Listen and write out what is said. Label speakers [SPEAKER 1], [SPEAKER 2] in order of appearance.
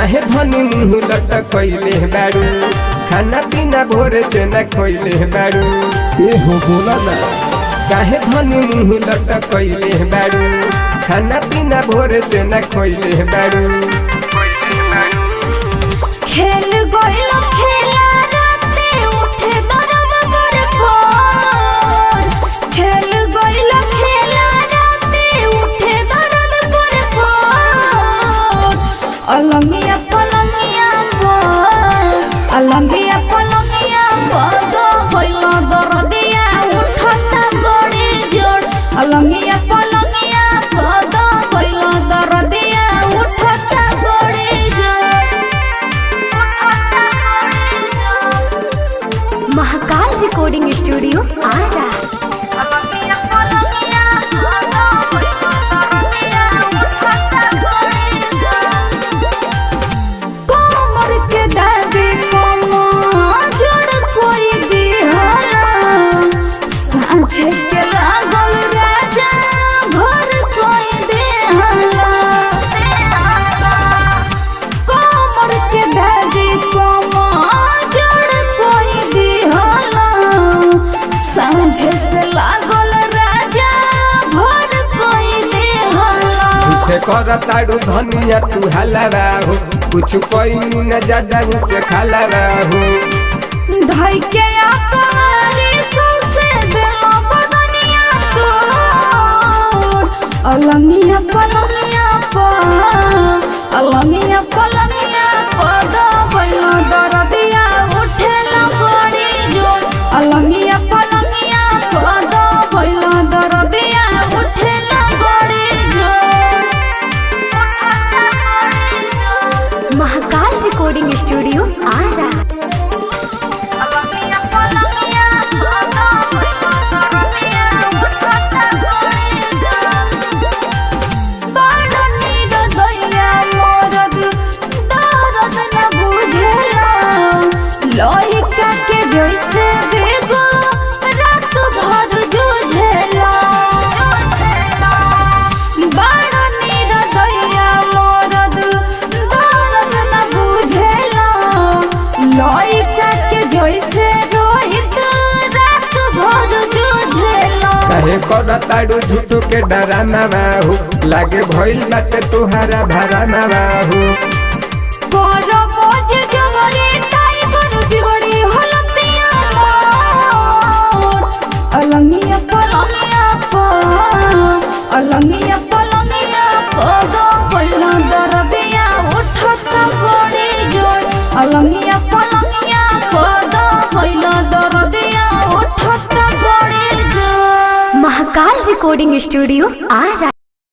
[SPEAKER 1] काहे धनी मुँह लटकइले बारू खाना पीना भोर से न खइले बारू
[SPEAKER 2] ए हो बोला ना
[SPEAKER 1] काहे धनी मुँह लटकइले बारू खाना पीना भोर से न खइले बारू
[SPEAKER 3] खेल गइल खेला राते उठे दर्द मोर फोर खेल गइल खेला राते उठे दर्द मोर फोर अलंगिया पलंगिया दो गइल दर्दिया उठता बड़ी जोर अलंगिया पलंगिया दो गइल दर्दिया उठता बड़ी जोर महाकाल रिकॉर्डिंग स्टूडियो आरा कोमर के दाबी जोड़ कोई दिहला सांझे के लागल राजा भर कोई दिहला कोमर के दाबी जोड़ कोई दिहला सांझे से लागल राजा भर कोई दिहला
[SPEAKER 1] झूठे कर ताड़ू धनिया तू हलवा हो कुछ कोई न ज्यादा नीचे खलवा हो
[SPEAKER 3] धाई के आकारी सौसे दिलो बदनिया तोर अलंगिया पलंगिया दो गइल दर्दिया उठेला बड़ी जोर अलंगिया पलंगिया दो गइल दर्दिया उठेला बड़ी जोर महाकाल रिकॉर्डिंग स्टूडियो आरा लइका के जैसे बेगो रात भर जूझेला बड़ा निर्दया मरद दर्द न बुझेला लइका के जैसे रोहित रात भर जूझेला
[SPEAKER 1] काहे कर ताड़ू झूठो के डराना बाहू लागे भइल बाटे तुहारा भराना बाहू
[SPEAKER 3] अलंगिया पलंगिया दो गइल दर्दिया उठता बड़ी जोर अलंगिया पलंगिया दो गइल दर्दिया उठता बड़ी जोर महाकाल रिकॉर्डिंग स्टूडियो आरा।